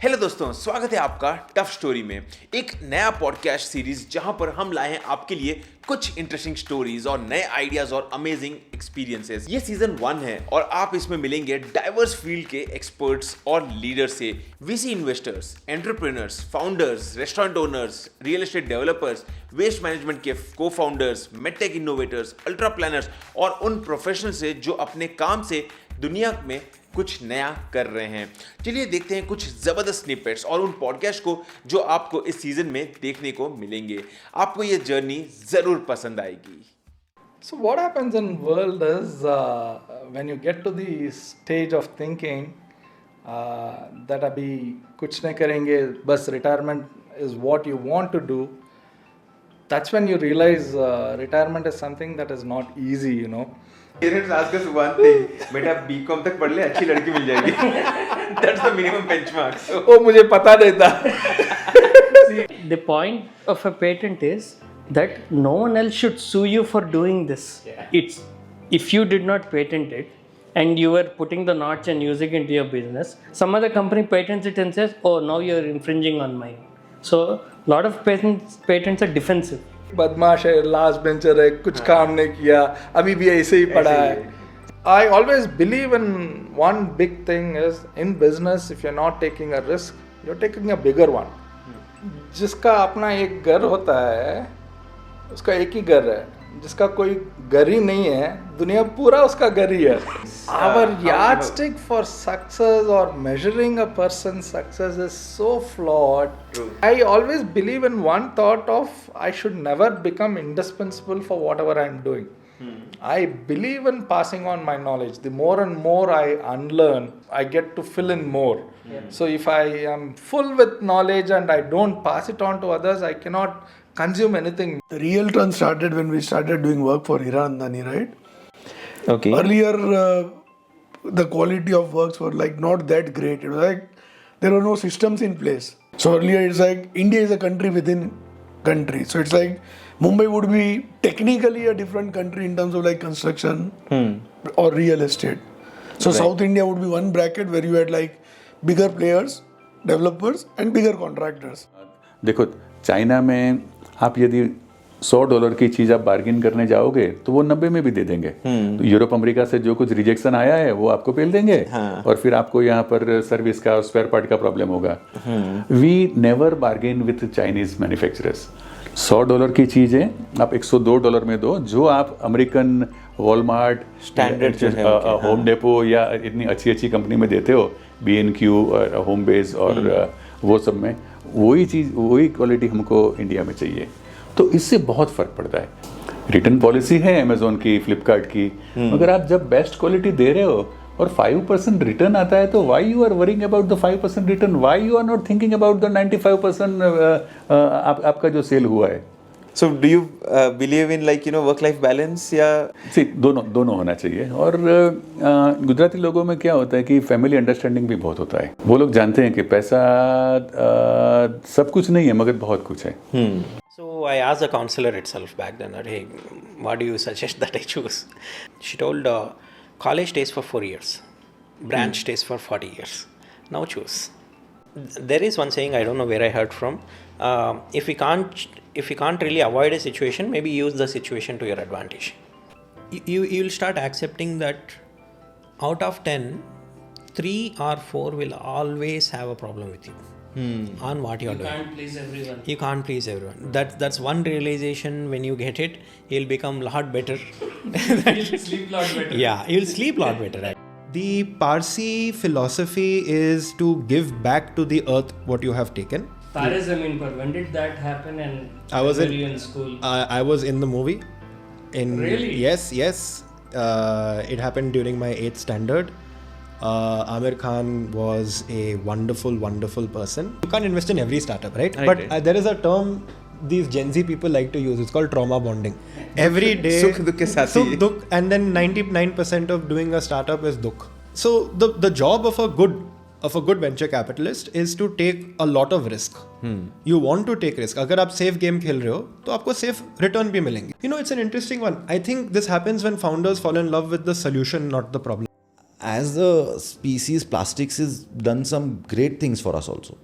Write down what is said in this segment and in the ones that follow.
Hello दोस्तों, स्वागत है आपका टफ स्टोरी में, एक नया पॉडकास्ट सीरीज जहां पर हम लाए हैं आपके लिए कुछ इंटरेस्टिंग स्टोरीज और नए आइडियाज और अमेजिंग एक्सपीरियंसेस। ये सीजन 1 है और आप इसमें मिलेंगे डाइवर्स फील्ड के एक्सपर्ट्स और लीडर्स से, VC investors, entrepreneurs, founders, restaurant owners, real estate developers, waste management के co founders, medtech innovators, ultra planners और उन प्रोफेशनल से जो अपने काम से दुनिया में कुछ नया कर रहे हैं। चलिए देखते हैं कुछ ज़बरदस्त स्निपेट्स और उन पॉडकास्ट को जो आपको इस सीज़न में देखने को मिलेंगे। आपको ये जर्नी ज़रूर पसंद आएगी। So what happens in world is when you get to the stage of thinking that अभी कुछ नहीं करेंगे, बस retirement is what you want to do, that's when you realize retirement is something that is not easy, you know. Parents ask us one thing, बेटा BCom तक पढ़ ले, अच्छी लड़की मिल जाएगी। That's the minimum benchmark. So वो मुझे पता नहीं था। The point of a patent is that no one else should sue you for doing this. It's if you did not patent it and you were putting the notch and using it into your business, some other company patents it and says, "Oh, now you're infringing on mine." So, a lot of patents are defensive. बदमाश है, last bencher है, कुछ काम नहीं किया, अभी भी ऐसे ही पड़ा है। I always believe in one big thing is in business, if you're not taking a risk, you're taking a bigger one. जिसका अपना एक घर होता है, उसका एक ही घर है। जिसका कोई घर ही नहीं है, दुनिया पूरा उसका घर ही है। Our yardstick for success or measuring a person's success is so flawed. True. I always believe in one thought of I should never become indispensable for whatever I'm doing. I believe in passing on my knowledge. The more and more I unlearn, I get to fill in more. So if I am full with knowledge and I don't pass it on to others, I cannot consume anything. The real turn started when we started doing work for Hiranandani, right? okay. Earlier, the quality of works were like not that great. It was like there were no systems in place. So earlier, it's like India is a country within country. So it's like Mumbai would be technically a different country in terms of like construction or real estate. So South India would be one bracket where you had like bigger players, developers, and bigger contractors. देखो, China में आप यदि $100 की चीज़ आप bargain करने जाओगे तो वो 90 में भी दे देंगे। तो यूरोप अमेरिका से जो कुछ रिजेक्शन आया है वो आपको पेल देंगे। और फिर आपको यहाँ पर सर्विस का और स्पेयर पार्ट का प्रॉब्लम होगा। We never bargain with Chinese manufacturers. $100 की चीज़ें आप $102 में दो, जो आप American Walmart, standard Home Depot या इतनी अच्छी अच्छी कंपनी में देते हो, B&Q और होम बेस और वो सब में वही चीज़, वही क्वालिटी हमको इंडिया में चाहिए। तो इससे बहुत फ़र्क पड़ता है। रिटर्न पॉलिसी है अमेज़ॉन की, फ्लिपकार्ट की, मगर आप जब बेस्ट क्वालिटी दे रहे हो और 5% रिटर्न आता है तो why you are worrying about the 5% return, why you are not thinking about the 95% आपका जो सेल हुआ है। So do you believe in like work-life balance या? See, दोनों होना चाहिए। और गुजराती लोगों में क्या होता है कि फैमिली अंडरस्टैंडिंग भी बहुत होता है। वो लोग जानते हैं कि पैसा सब कुछ नहीं है मगर बहुत कुछ है। So I asked the counselor itself back then that, hey, what do you suggest that I choose? She told, college stays for 4 years, branch stays for 40 years. Now choose. There is one saying, I don't know where I heard from. If we can't really avoid a situation, maybe use the situation to your advantage. You'll start accepting that out of 10, 3 or 4 will always have a problem with you. On what you're doing. You can't please everyone. You can't please everyone. That's one realization. When you get it, you'll become a lot better. You'll sleep a lot better. Yeah, you'll sleep a lot better. The Parsi philosophy is to give back to the earth what you have taken. Tare Zameen Par, when did that happen? And I was were you in school? I was in the movie. Really? Yes. It happened during my 8th standard. Amir Khan was a wonderful person. You can't invest in every startup, right? But there is a term these Gen Z people like to use. It's called trauma bonding. Every day, Sukh dukh ke saath hi. Sukh dukh, and then 99% of doing a startup is dukh. So the job of a good venture capitalist is to take a lot of risk. You want to take risk. अगर आप safe game खेल रहे हो तो आपको safe return भी मिलेंगे. It's an interesting one. I think this happens when founders fall in love with the solution, not the problem. as a species, plastics has done some great things for us also,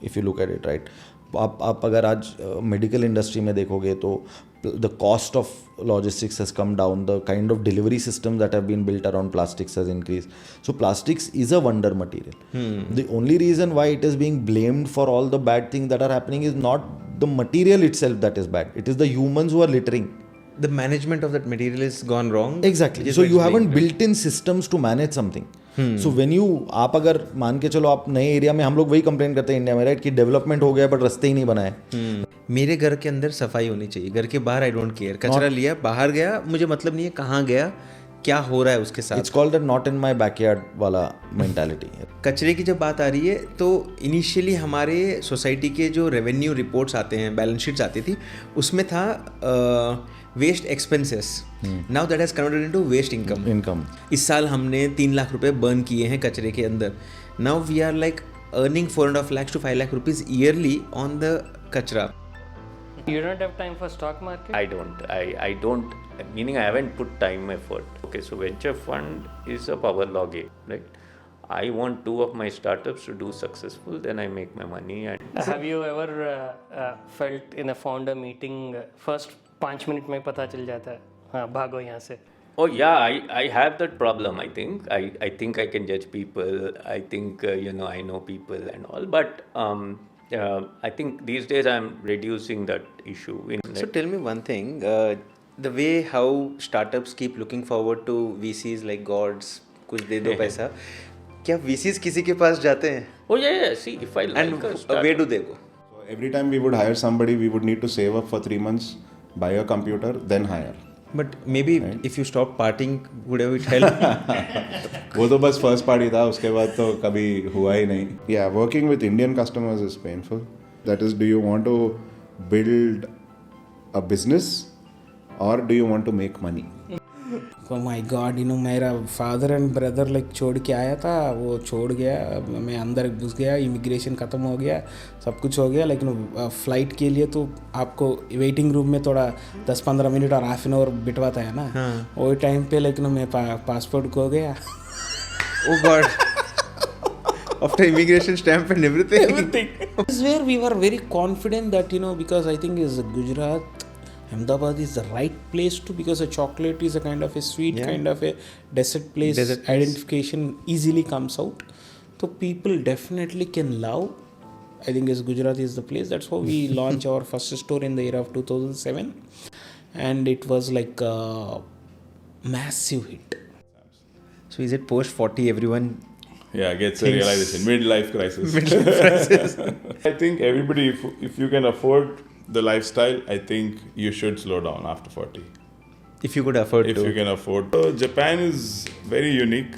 if you look at it, right? आप अगर आज medical industry में देखोगे तो the cost of logistics has come down, the kind of delivery systems that have been built around plastics has increased. So plastics is a wonder material. The only reason why it is being blamed for all the bad things that are happening is not the material itself that is bad, it is the humans who are littering. The management of that material is gone wrong. Exactly. So you haven't built in systems to manage something. So when you, आप अगर मान के चलो आप नए area में, हम लोग वही कंप्लेन करते हैं इंडिया में, राइट, कि डेवलपमेंट हो गया बट रास्ते ही नहीं बनाए. मेरे घर के अंदर सफाई होनी चाहिए, घर के बाहर आई डोंट केयर. कचरा लिया बाहर गया, मुझे मतलब नहीं है कहाँ गया, क्या हो रहा है उसके साथ. It's called that not in my backyard वाला mentality. कचरे की जब बात आ रही है तो इनिशियली हमारे सोसाइटी के जो रेवेन्यू रिपोर्ट्स आते हैं, बैलेंस शीट्स आती थी, उसमें था waste expenses. Now that has converted into waste income. इस साल हमने 3 लाख रुपए बर्न किए हैं कचरे के अंदर. Now we are like earning 4.5 lakhs to 5 lakh rupees yearly on the kachra. You don't have time for stock market? I don't, meaning I haven't put time, effort. Okay, so venture fund is a power law game, right? I want 2 of my startups to do successful, then I make my money. And Have you ever felt in a founder meeting, first 5 minute में पता चल जाता है, हाँ भागो यहाँ से? oh yeah, I have that problem. I think I can judge people. I think I know people and all, but I think these days I'm reducing that issue. So tell me one thing, the way how startups keep looking forward to VCs like gods, कुछ दे दो पैसा, क्या VCs किसी के पास जाते हैं? Oh yeah. See, if I like And a startup, where do they go? So every time we would hire somebody, we would need to save up for 3 months, buy a computer, then hire. But maybe if you stop partying, would it help? वो तो बस first party था, उसके बाद तो कभी हुआ ही नहीं. Yeah, working with Indian customers is painful. That is, do you want to build a business or do you want to make money? Oh my God, मेरा फादर एंड ब्रदर लाइक छोड़ के आया था, वो छोड़ गया, मैं अंदर घुस गया, इमिग्रेशन ख़त्म हो गया, सब कुछ हो गया. लेकिन फ़्लाइट के लिए तो आपको वेटिंग रूम में थोड़ा 10-15 मिनट और हाफ एन आवर बिटवाता है ना. वही टाइम पे लेकिन मैं पासपोर्ट खो गया. Oh God. After immigration stamp and everything. This is where we were very confident that because I think is Gujarat, Ahmedabad is the right place to, because a chocolate is a kind of a sweet, kind of a desert place. Identification easily comes out. So people definitely can love. I think is Gujarat is the place. That's how we launched our first store in the year of 2007. And it was like a massive hit. So is it post 40 everyone? Yeah, gets a realization. Midlife crisis. I think everybody, if you can afford the lifestyle, I think you should slow down after 40. If you could afford to. If you can afford. So Japan is very unique.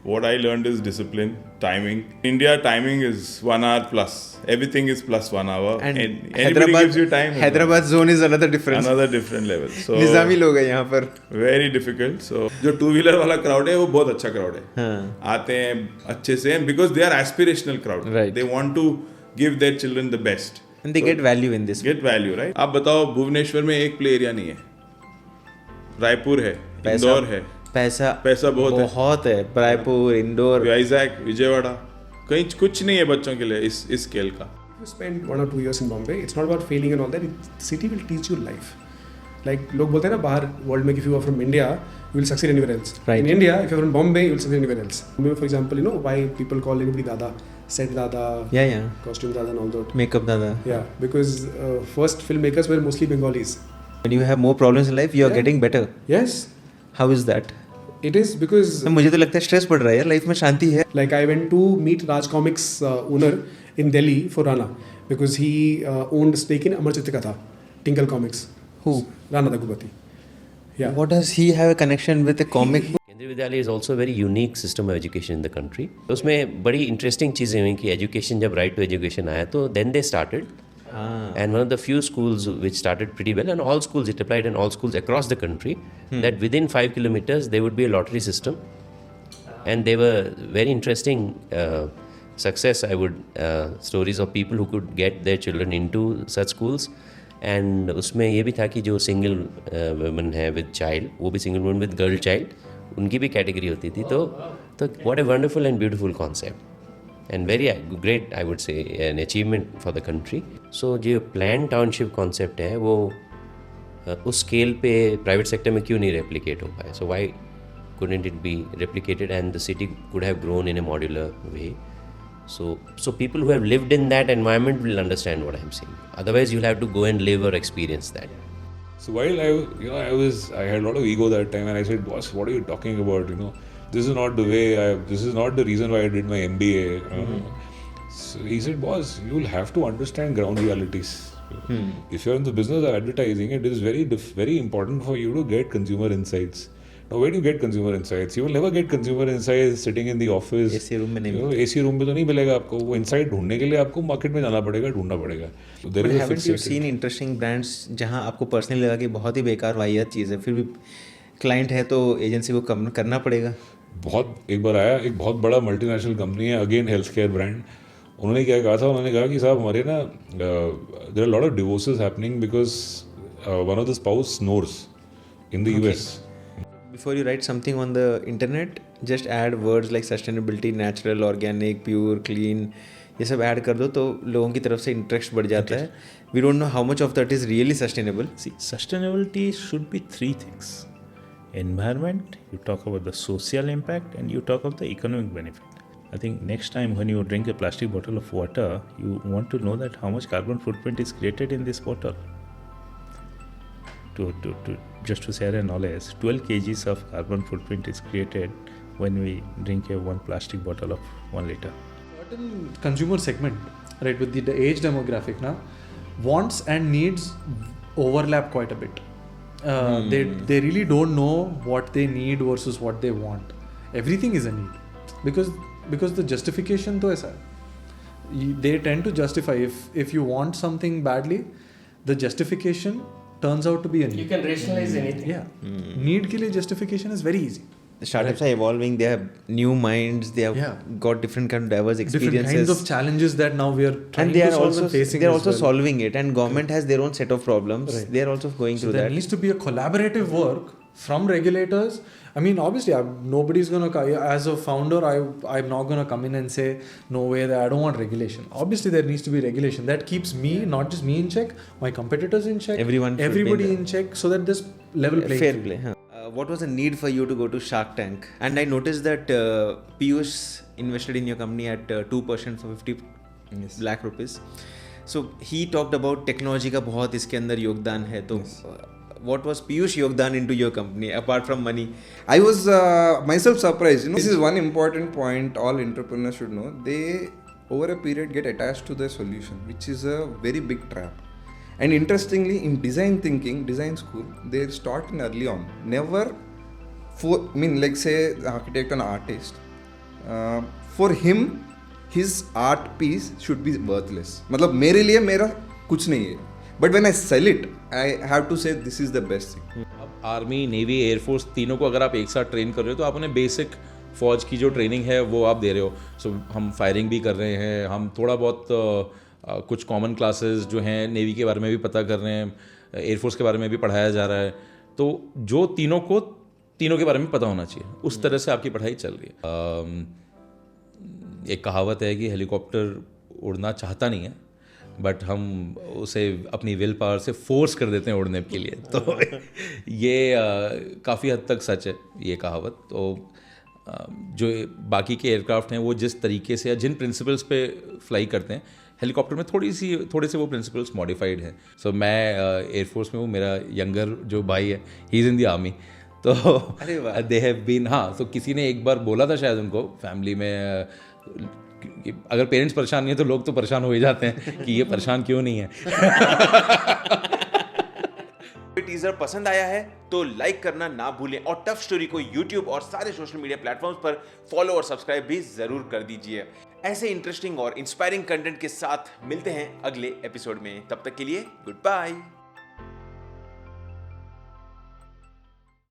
What I learned is discipline, timing. India timing is 1 hour plus. Everything is plus 1 hour. And anybody gives you time. Hyderabad zone is another difference. Another different level. So Nizami लोग हैं यहाँ पर. Very difficult. So जो 2-wheeler वाला crowd है वो बहुत अच्छा crowd है. आते हैं अच्छे से, because they are aspirational crowd. Right. They want to give their children the best. And they get value in this. Get value, right? आप बताओ, भुवनेश्वर में एक प्ले एरिया नहीं है, रायपुर है, इंदौर है, पैसा बहुत है, रायपुर, इंदौर, वाइजैक, विजयवाड़ा, कहीं कुछ नहीं है बच्चों के लिए इस स्केल का. You spend 1 or 2 years in Bombay, it's not about failing and all that. The city will teach you life. Like लोग बोलते हैं ना बाहर वर्ल्ड में, if you are from India, you will succeed anywhere else. Right. In India, if you are from Bombay, you will succeed anywhere else. Bombay, for example, why people call anybody Dada, set Dada, costume Dada and all that. Makeup Dada. Yeah, because first filmmakers were mostly Bengalis. When you have more problems in life, you are getting better. Yes. How is that? It is because मुझे तो लगता है stress बढ़ रहा है यार, life में शांति है. Like I went to meet Raj Comics owner in Delhi for Rana, because he owned stake in Amar Chitra Katha, Tinkle Comics. Who? Rana Daggubati. Yeah. What does he have a connection with a comic? केंद्रीय विद्यालय is also very unique system of education in the country. उसमें बड़ी interesting चीज़ें हुई कि education जब right to education आया तो then they started, and one of the few schools which started pretty well, and all schools, it applied in all schools across the country, that within 5 kilometers there would be a lottery system, and they were very interesting success, I would stories of people who could get their children into such schools. And उसमें ये भी था कि जो single woman है with child, वो भी single woman with girl child, उनकी भी कैटेगरी होती थी. तो what a wonderful and beautiful concept and very great I would say an achievement for the country. So जो प्लान टाउनशिप कॉन्सेप्ट है वो उस स्केल पे प्राइवेट सेक्टर में क्यों नहीं रेप्लिकेट हो पाए. So why couldn't it be replicated and the city could have grown in a modular way. So people who have lived in that environment will understand what I'm saying. Otherwise you'll have to go and live or experience that. So while I had a lot of ego that time, and I said, boss, what are you talking about? This is not the way. This is not the reason why I did my MBA. So he said, boss, you'll have to understand ground realities. If you're in the business of advertising, it is very important for you to get consumer insights. Now, where do you get consumer insights? You will never get consumer insights sitting in the office. AC room में नहीं. AC room में तो नहीं मिलेगा आपको. वो insight ढूंढने के लिए आपको market में जाना पड़ेगा, ढूंढना पड़ेगा. So there is a haven't you seen interesting brands जहाँ आपको personally लगा कि बहुत ही बेकार वाहियात चीज़ है, फिर भी client है तो agency को कम करना पड़ेगा? एक बार आया एक बहुत बड़ा multinational company है, again healthcare brand. उन्होंने क्या कहा था? उन्होंने कहा कि साहब हमारे ना there are a lot of divorces happening because one of the spouse snores in the US. Before you write something on the internet, just add words like sustainability, natural, organic, pure, clean. ये सब add कर दो तो लोगों की तरफ से interest बढ़ जाता है. We don't know how much of that is really sustainable. See, sustainability should be three things. Environment, you talk about the social impact, and you talk about the economic benefit. I think next time when you drink a plastic bottle of water, you want to know that how much carbon footprint is created in this bottle. Just to share a knowledge, 12 kgs of carbon footprint is created when we drink one plastic bottle of 1 liter. Certain consumer segment, right, with the age demographic now, wants and needs overlap quite a bit. They really don't know what they need versus what they want. Everything is a need because the justification to aisa hai. They tend to justify if you want something badly, the justification turns out to be a need. You can rationalize anything. Yeah. Need के लिए justification is very easy. The startups are evolving. They have new minds. They have got different kind of diverse experiences. Different kinds of challenges that now we are trying to solve and facing. They are also solving it, and government has their own set of problems. Right. They are also going through that. There needs to be a collaborative work from regulators. I mean, obviously, nobody's going to, as a founder, I'm not going to come in and say, no way, that I don't want regulation. Obviously, there needs to be regulation. That keeps me, not just me in check, my competitors in check, everybody in check, so that this level playing fair play. What was the need for you to go to Shark Tank? And I noticed that Piyush invested in your company at 2% for 50 lakh rupees. So he talked about technology का बहुत इसके अंदर योगदान है. तो what was Piyush Yogdan into your company apart from money? I was myself surprised. This is one important point all entrepreneurs should know. They over a period get attached to the solution, which is a very big trap. And interestingly, in design thinking, design school, they start in early on. Never like say architect and artist, for him his art piece should be worthless. मतलब मेरे लिए मेरा कुछ नहीं है. But when I sell it, I have to say this is the best thing. अब army, navy, air force तीनों को अगर आप एक साथ ट्रेन कर रहे हो तो आप उन्हें बेसिक फौज की जो ट्रेनिंग है वो आप दे रहे हो. सो हम फायरिंग भी कर रहे हैं, हम थोड़ा बहुत कुछ कॉमन क्लासेस जो हैं नेवी के बारे में भी पता कर रहे हैं, एयरफोर्स के बारे में भी पढ़ाया जा रहा है. तो जो तीनों के बारे में पता होना चाहिए, उस तरह से आपकी पढ़ाई चल रही है. एक कहावत है कि हेलीकॉप्टर उड़ना चाहता नहीं है, बट हम उसे अपनी विल पावर से फोर्स कर देते हैं उड़ने के लिए. तो ये काफ़ी हद तक सच है ये कहावत. तो जो बाकी के एयरक्राफ्ट हैं वो जिस तरीके से या जिन प्रिंसिपल्स पे फ्लाई करते हैं, हेलीकॉप्टर में थोड़े से वो प्रिंसिपल्स मॉडिफाइड हैं. सो मैं एयरफोर्स में हूँ, मेरा यंगर जो भाई है he is in the army. तो दे हैव बीन, हाँ, तो किसी ने एक बार बोला था शायद उनको फैमिली में कि अगर पेरेंट्स परेशान नहीं है तो लोग तो परेशान हो ही जाते हैं कि ये परेशान क्यों नहीं है. टीजर पसंद आया है तो लाइक करना ना भूलें और टफ स्टोरी को यूट्यूब और सारे सोशल मीडिया प्लेटफॉर्म्स पर फॉलो और सब्सक्राइब भी जरूर कर दीजिए. ऐसे इंटरेस्टिंग और इंस्पायरिंग कंटेंट के साथ मिलते हैं अगले एपिसोड में. तब तक के लिए गुड बाय.